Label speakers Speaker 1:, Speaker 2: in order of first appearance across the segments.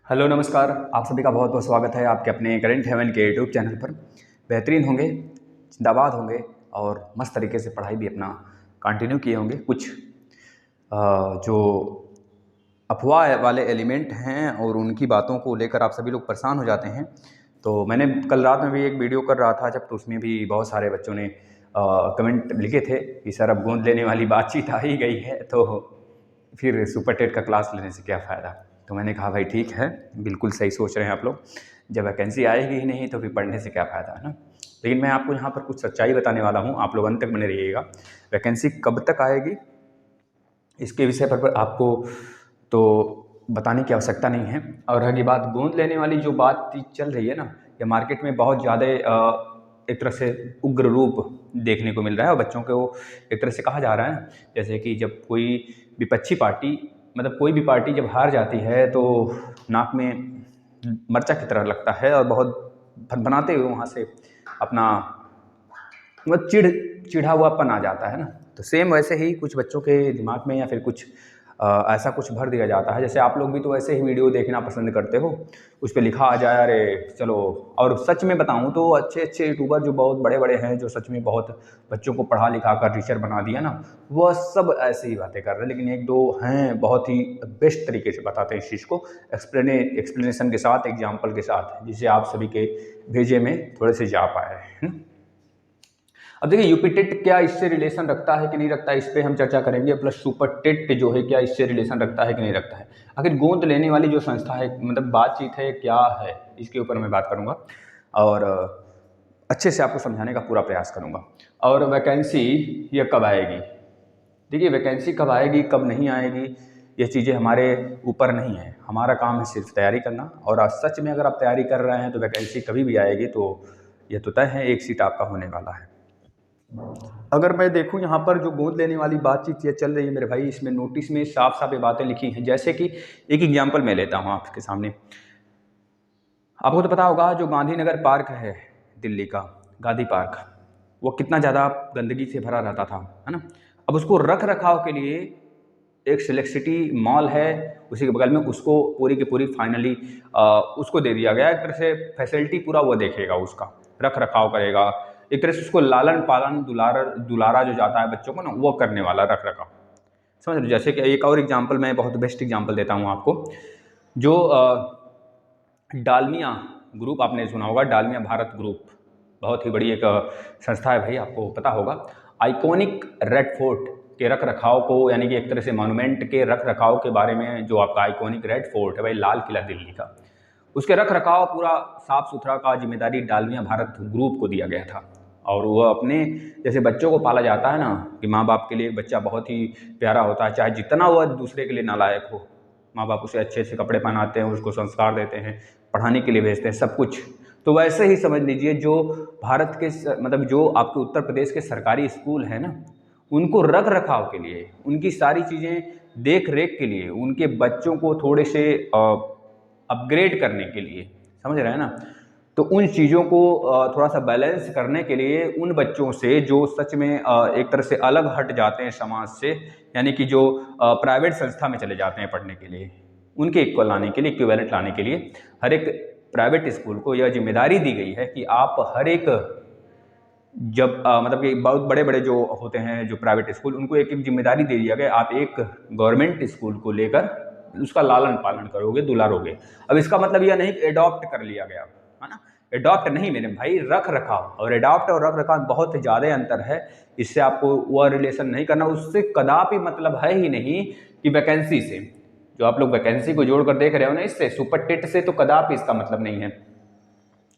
Speaker 1: Hello नमस्कार। आप सभी का बहुत बहुत स्वागत है आपके अपने करंट हेवन के यूट्यूब चैनल पर। बेहतरीन होंगे, जिंदाबाद होंगे और मस्त तरीके से पढ़ाई भी अपना कंटिन्यू किए होंगे। कुछ जो अफवाह वाले एलिमेंट हैं और उनकी बातों को लेकर आप सभी लोग परेशान हो जाते हैं। तो मैंने कल रात में भी एक वीडियो कर रहा था, जब तो उसमें भी बहुत सारे बच्चों ने कमेंट लिखे थे कि सर अब गोंद लेने वाली बातचीत आ ही गई है, तो फिर सुपर टेट का क्लास लेने से क्या फ़ायदा। तो मैंने कहा भाई ठीक है, बिल्कुल सही सोच रहे हैं आप लोग। जब वैकेंसी आएगी ही नहीं तो फिर पढ़ने से क्या फ़ायदा, है ना। लेकिन मैं आपको यहाँ पर कुछ सच्चाई बताने वाला हूँ, आप लोग अंत तक बने रहिएगा। वैकेंसी कब तक आएगी इसके विषय पर आपको तो बताने की आवश्यकता नहीं है। और रही बात गोंद लेने वाली जो बात चल रही है ना, ये मार्केट में बहुत ज़्यादा एक तरह से उग्र रूप देखने को मिल रहा है। और बच्चों को एक तरह से कहा जा रहा है, जैसे कि जब कोई विपक्षी पार्टी मतलब कोई भी पार्टी जब हार जाती है तो नाक में मरचा की तरह लगता है और बहुत भनभनाते हुए वहाँ से अपना मतलब चिढ़ा हुआपन आ जाता है ना। तो सेम वैसे ही कुछ बच्चों के दिमाग में या फिर कुछ ऐसा कुछ भर दिया जाता है। जैसे आप लोग भी तो ऐसे ही वीडियो देखना पसंद करते हो, उस पर लिखा आ जाए अरे चलो। और सच में बताऊं तो अच्छे अच्छे यूट्यूबर जो बहुत बड़े बड़े हैं, जो सच में बहुत बच्चों को पढ़ा लिखा कर टीचर बना दिया ना, वह सब ऐसे ही बातें कर रहे हैं। लेकिन एक दो हैं बहुत ही बेस्ट तरीके से बताते हैं इस चीज़ को, एक्सप्लेनेशन के साथ, एग्जाम्पल के साथ, जिसे आप सभी के भेजे में थोड़े से जा पाए। अब देखिए यूपी टेट क्या इससे रिलेशन रखता है कि नहीं रखता है, इस पर हम चर्चा करेंगे। प्लस सुपर टेट जो है क्या इससे रिलेशन रखता है कि नहीं रखता है। आखिर गोंद लेने वाली जो संस्था है, मतलब बातचीत है क्या है, इसके ऊपर मैं बात करूंगा और अच्छे से आपको समझाने का पूरा प्रयास करूंगा। और वैकेंसी ये कब आएगी, देखिए वैकेंसी कब आएगी कब नहीं आएगी ये चीज़ें हमारे ऊपर नहीं है। हमारा काम है सिर्फ तैयारी करना। और आज सच में अगर आप तैयारी कर रहे हैं तो वैकेंसी कभी भी आएगी तो ये तो तय है, एक सीट आपका होने वाला है। अगर मैं देखूं यहाँ पर जो गोद लेने वाली बातचीत ये चल रही है मेरे भाई, इसमें नोटिस में साफ साफ ये बातें लिखी हैं। जैसे कि एक एग्जांपल मैं लेता हूँ आपके सामने। आपको तो पता होगा जो गांधीनगर पार्क है दिल्ली का, गांधी पार्क, वो कितना ज़्यादा गंदगी से भरा रहता था, है ना। अब उसको रख रखाव के लिए एक सिलेक्ट सिटी मॉल है उसी के बगल में, उसको पूरी की पूरी फाइनली उसको दे दिया गया। एक तरह से फैसिलिटी पूरा वो देखेगा, उसका रख रखाव करेगा, एक तरह से उसको लालन पालन दुलारा जो जाता है बच्चों को ना, वो करने वाला रख रखाव, समझ लो। जैसे कि एक और एग्जांपल, मैं बहुत बेस्ट एग्जांपल देता हूँ आपको। जो डालमिया ग्रुप, आपने सुना होगा, डालमिया भारत ग्रुप, बहुत ही बड़ी एक संस्था है भाई, आपको पता होगा। आइकॉनिक रेड फोर्ट के रख रखाव को, यानी कि एक तरह से मॉन्यूमेंट के रख रखाव के बारे में, जो आपका आइकॉनिक रेड फोर्ट है भाई, लाल किला दिल्ली का, उसके रख रखाव पूरा साफ सुथरा का जिम्मेदारी डालमिया भारत ग्रुप को दिया गया था। और वह अपने जैसे बच्चों को पाला जाता है ना, कि माँ बाप के लिए बच्चा बहुत ही प्यारा होता है, चाहे जितना वह दूसरे के लिए नालायक हो, माँ बाप उसे अच्छे से कपड़े पहनाते हैं, उसको संस्कार देते हैं, पढ़ाने के लिए भेजते हैं, सब कुछ। तो वैसे ही समझ लीजिए जो भारत के मतलब जो आपके उत्तर प्रदेश के सरकारी स्कूल हैं ना, उनको रख रखाव के लिए, उनकी सारी चीज़ें देख रेख के लिए, उनके बच्चों को थोड़े से अपग्रेड करने के लिए, समझ रहे हैं ना, तो उन चीज़ों को थोड़ा सा बैलेंस करने के लिए उन बच्चों से जो सच में एक तरह से अलग हट जाते हैं समाज से, यानी कि जो प्राइवेट संस्था में चले जाते हैं पढ़ने के लिए, उनके इक्वल लाने के लिए, इक्विवेलेंट लाने के लिए हर एक प्राइवेट स्कूल को यह जिम्मेदारी दी गई है कि आप हर एक, जब मतलब कि बहुत बड़े बड़े जो होते हैं जो प्राइवेट स्कूल, उनको एक एक जिम्मेदारी दे दिया गया, आप एक गवर्नमेंट स्कूल को लेकर उसका लालन पालन करोगे, दुलारोगे। अब इसका मतलब यह नहीं कि एडॉप्ट कर लिया गया, है ना। एडॉप्ट नहीं मेरे भाई, रख रखाव। और एडॉप्ट और रख रखाव बहुत ज़्यादा अंतर है, इससे आपको वह रिलेशन नहीं करना। उससे कदापि मतलब है ही नहीं कि वैकेंसी से, जो आप लोग वैकेंसी को जोड़कर देख रहे हो ना, इससे सुपर टेट से तो कदापि इसका मतलब नहीं है,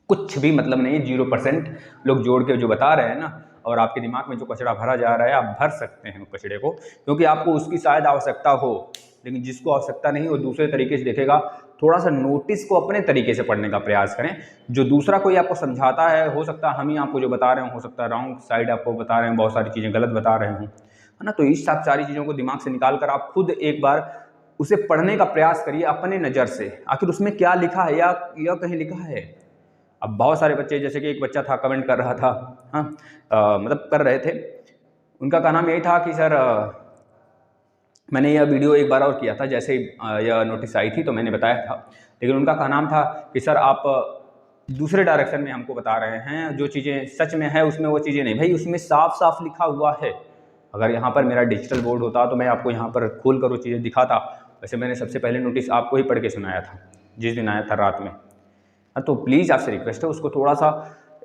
Speaker 1: कुछ भी मतलब नहीं है। 0% लोग जोड़ के जो बता रहे हैं ना, और आपके दिमाग में जो कचरा भरा जा रहा है, आप भर सकते हैं उस कचरे को, क्योंकि आपको उसकी शायद आवश्यकता हो, लेकिन जिसको आवश्यकता नहीं वो दूसरे तरीके से देखेगा। थोड़ा सा नोटिस को अपने तरीके से पढ़ने का प्रयास करें। जो दूसरा कोई आपको समझाता है, हो सकता है हम ही आपको जो बता रहे हो सकता है रॉन्ग साइड आपको बता रहे हैं, बहुत सारी चीज़ें गलत बता रहे हूँ, है ना। तो इस सब सारी चीज़ों को दिमाग से निकाल कर आप खुद एक बार उसे पढ़ने का प्रयास करिए अपने नज़र से, आखिर उसमें क्या लिखा है, या कहीं लिखा है। अब बहुत सारे बच्चे, जैसे कि एक बच्चा था कमेंट कर रहा था, हाँ मतलब कर रहे थे, उनका कहना यही था कि सर मैंने यह वीडियो एक बार और किया था, जैसे यह नोटिस आई थी तो मैंने बताया था, लेकिन उनका कहना था कि सर आप दूसरे डायरेक्शन में हमको बता रहे हैं, जो चीज़ें सच में है उसमें वो चीज़ें नहीं। भाई उसमें साफ साफ लिखा हुआ है। अगर यहाँ पर मेरा डिजिटल बोर्ड होता तो मैं आपको यहाँ पर खोल कर वो चीज़ें दिखाता। वैसे मैंने सबसे पहले नोटिस आपको ही पढ़ के सुनाया था जिस दिन आया था रात में। हाँ, तो प्लीज़ आपसे रिक्वेस्ट है उसको थोड़ा सा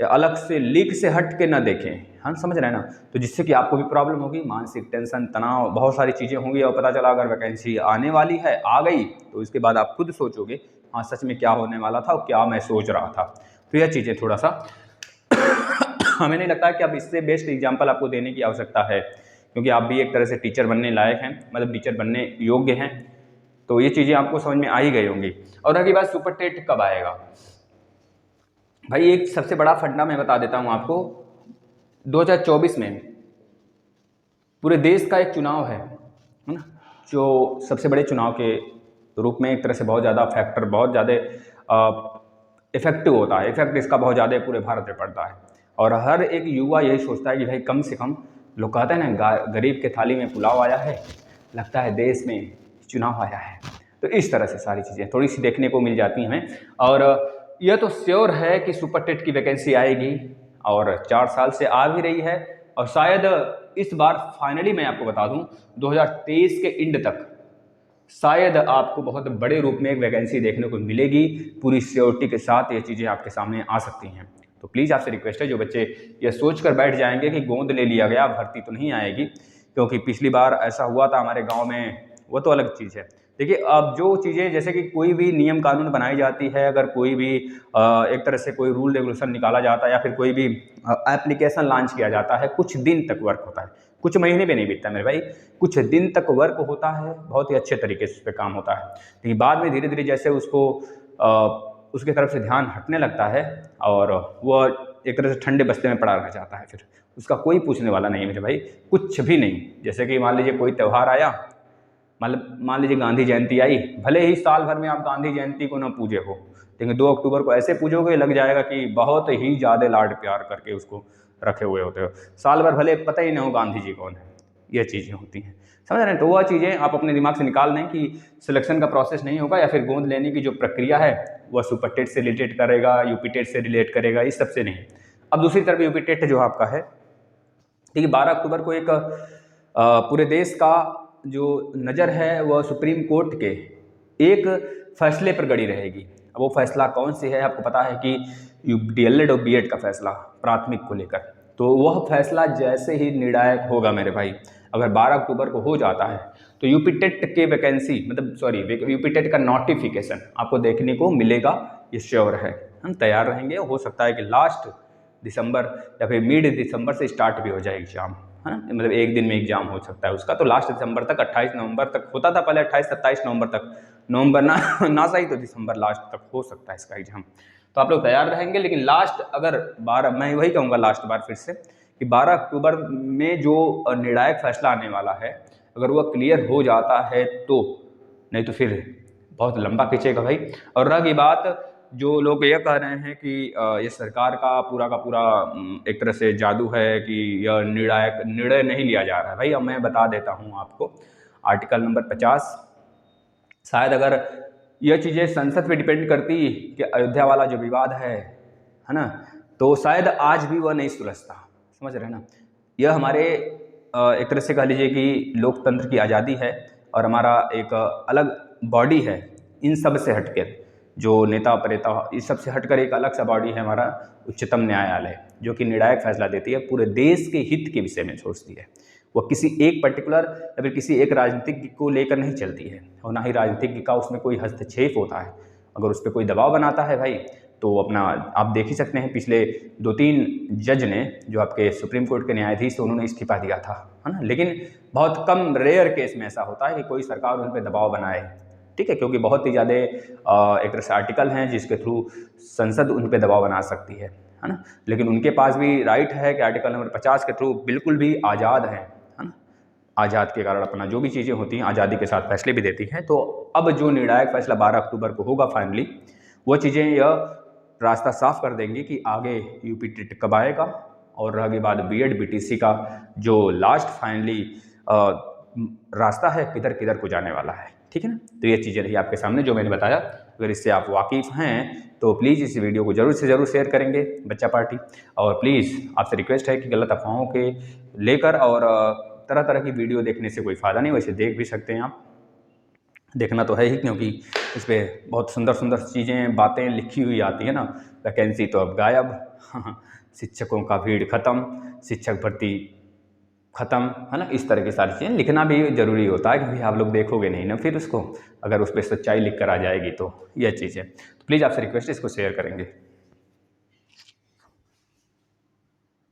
Speaker 1: अलग से लीक से हट के ना देखें। हाँ, समझ रहे हैं ना? तो जिससे कि आपको भी प्रॉब्लम होगी, मानसिक टेंशन, तनाव, बहुत सारी चीज़ें होंगी, और पता चला अगर वैकेंसी आने वाली है, आ गई, तो इसके बाद आप खुद सोचोगे हाँ सच में क्या होने वाला था और क्या मैं सोच रहा था। तो यह चीज़ें थोड़ा सा हमें नहीं लगता कि अब इससे बेस्ट एग्जाम्पल आपको देने की आवश्यकता है, क्योंकि आप भी एक तरह से टीचर बनने लायक हैं, मतलब टीचर बनने योग्य हैं। तो ये चीज़ें आपको समझ में आ ही गई होंगी। और अगली बात, सुपर टेट कब आएगा? भाई एक सबसे बड़ा फंडा मैं बता देता हूँ आपको। 2024 में पूरे देश का एक चुनाव है ना, जो सबसे बड़े चुनाव के रूप में एक तरह से बहुत ज़्यादा फैक्टर, बहुत ज़्यादा इफेक्टिव होता है। इफेक्ट इसका बहुत ज़्यादा पूरे भारत में पड़ता है। और हर एक युवा यही सोचता है कि भाई कम से कम, लोग कहते हैं ना गरीब के थाली में पुलाव आया है, लगता है देश में चुनाव आया है। तो इस तरह से सारी चीज़ें थोड़ी सी देखने को मिल जाती हैं हमें। और यह तो श्योर है कि सुपर टेट की वैकेंसी आएगी, और 4 साल से आ भी रही है, और शायद इस बार फाइनली मैं आपको बता दूं 2023 के एंड तक शायद आपको बहुत बड़े रूप में एक वैकेंसी देखने को मिलेगी। पूरी श्योरिटी के साथ ये चीज़ें आपके सामने आ सकती हैं। तो प्लीज़ आपसे रिक्वेस्ट है, जो बच्चे ये सोच कर बैठ जाएंगे कि गोंद ले लिया गया, भर्ती तो नहीं आएगी, क्योंकि पिछली बार ऐसा हुआ था हमारे गांव में, वो तो अलग चीज़ है। देखिए, अब जो चीज़ें, जैसे कि कोई भी नियम कानून बनाई जाती है, अगर कोई भी एक तरह से कोई रूल रेगुलेशन निकाला जाता है, या फिर कोई भी एप्लीकेशन लॉन्च किया जाता है, कुछ दिन तक वर्क होता है, कुछ महीने भी नहीं बीतता मेरे भाई, कुछ दिन तक वर्क होता है, बहुत ही अच्छे तरीके से उस पर काम होता है। लेकिन बाद में धीरे धीरे जैसे उसको उसके तरफ से ध्यान हटने लगता है, और वह एक तरह से ठंडे बस्ते में पड़ा रह जाता है, फिर उसका कोई पूछने वाला नहीं है मेरे भाई, कुछ भी नहीं। जैसे कि मान लीजिए कोई त्यौहार आया, मतलब मान लीजिए गांधी जयंती आई, भले ही साल भर में आप गांधी जयंती को ना पूजे हो, लेकिन 2 अक्टूबर को ऐसे पूजोगे, लग जाएगा कि बहुत ही ज़्यादा लाड प्यार करके उसको रखे हुए होते हो। साल भर भले पता ही ना हो गांधी जी कौन है। ये चीज़ें होती हैं, समझ रहे हैं? तो वह चीज़ें आप अपने दिमाग से निकाल दें कि सिलेक्शन का प्रोसेस नहीं होगा, या फिर गोंद लेने की जो प्रक्रिया है वह सुपर टेट से रिलेटेड करेगा, यूपी टेट से रिलेट करेगा, इस सबसे नहीं। अब दूसरी तरफ यूपी टेट जो आपका है, ठीक है, 12 अक्टूबर को एक पूरे देश का जो नज़र है वह सुप्रीम कोर्ट के एक फैसले पर गड़ी रहेगी। अब वो फैसला कौन सी है? आपको पता है कि DLED और BEd का फैसला प्राथमिक को लेकर, तो वह फैसला जैसे ही निर्णायक होगा मेरे भाई, अगर 12 अक्टूबर को हो जाता है, तो यूपी टेट के वैकेंसी, मतलब सॉरी, यूपी टेट का नोटिफिकेशन आपको देखने को मिलेगा, ये श्योर है। हम तैयार रहेंगे। हो सकता है कि लास्ट दिसंबर या फिर मिड दिसंबर से स्टार्ट भी हो जाए एग्जाम, है ना, मतलब एक दिन में एग्जाम हो सकता है उसका। तो लास्ट दिसंबर तक, 28 नवंबर तक होता था पहले, 28-27 नवंबर तक, नवंबर ना सही तो दिसंबर लास्ट तक हो सकता है इसका एग्जाम। तो आप लोग तैयार रहेंगे। लेकिन लास्ट अगर 12, मैं वही कहूँगा लास्ट बार फिर से, कि 12 अक्टूबर में जो निर्णायक फैसला आने वाला है, अगर वह क्लियर हो जाता है तो, नहीं तो फिर बहुत लंबा खींचेगा भाई। और रही बात, जो लोग ये कह रहे हैं कि ये सरकार का पूरा एक तरह से जादू है कि यह निर्णय नहीं लिया जा रहा है, भाई अब मैं बता देता हूँ आपको। आर्टिकल नंबर 50, शायद अगर यह चीज़ें संसद पे डिपेंड करती कि अयोध्या वाला जो विवाद है ना, तो शायद आज भी वह नहीं सुलझता। समझ रहे हैं ना? यह हमारे एक तरह से कह लीजिए कि लोकतंत्र की आज़ादी है, और हमारा एक अलग बॉडी है इन सब से हटकर, जो नेता प्रेता इस सब से हटकर एक अलग सा बॉडी है हमारा उच्चतम न्यायालय, जो कि निर्णायक फैसला देती है, पूरे देश के हित के विषय में सोचती है। वह किसी एक पर्टिकुलर या फिर किसी एक राजनीतिज्ञ को लेकर नहीं चलती है, और ना ही राजनीतिज्ञ का उसमें कोई हस्तक्षेप होता है। अगर उस पर कोई दबाव बनाता है भाई, तो अपना आप देख ही सकते हैं, पिछले 2-3 जज ने, जो आपके सुप्रीम कोर्ट के न्यायाधीश, उन्होंने इस्तीफा दिया था, है ना। लेकिन बहुत कम रेयर केस में ऐसा होता है कि कोई सरकार उन पर दबाव बनाए, ठीक है, क्योंकि बहुत ही ज़्यादा एक तरह से आर्टिकल हैं जिसके थ्रू संसद उन पर दबाव बना सकती है ना। लेकिन उनके पास भी राइट है कि आर्टिकल नंबर 50 के थ्रू बिल्कुल भी आज़ाद है ना। आज़ाद के कारण अपना जो भी चीज़ें होती हैं आज़ादी के साथ फैसले भी देती हैं। तो अब जो निर्णायक फैसला 12 अक्टूबर को होगा फाइनली, वो चीज़ें यह रास्ता साफ कर देंगी कि आगे यूपी टेट कब आएगा, और आगे बाद BEd BTC का जो लास्ट फाइनली रास्ता है किधर किधर को जाने वाला है, ठीक है ना। तो ये चीज़ें रही आपके सामने जो मैंने बताया। अगर इससे आप वाकिफ़ हैं तो प्लीज़ इस वीडियो को ज़रूर से ज़रूर शेयर करेंगे बच्चा पार्टी। और प्लीज़ आपसे रिक्वेस्ट है कि गलत अफवाहों के लेकर और तरह तरह की वीडियो देखने से कोई फ़ायदा नहीं। वैसे देख भी सकते हैं आप, देखना तो है ही, क्योंकि इस पर बहुत सुंदर सुंदर चीज़ें बातें लिखी हुई आती है ना। वैकेंसी तो अब गायब, शिक्षकों का भीड़ खत्म, शिक्षक भर्ती खत्म, है ना। इस तरह की सारी चीज़ें लिखना भी ज़रूरी होता है, क्योंकि आप लोग देखोगे नहीं ना फिर उसको, अगर उस पर सच्चाई लिख कर आ जाएगी तो यह चीज़ है। तो प्लीज़ आपसे रिक्वेस्ट है इसको शेयर करेंगे।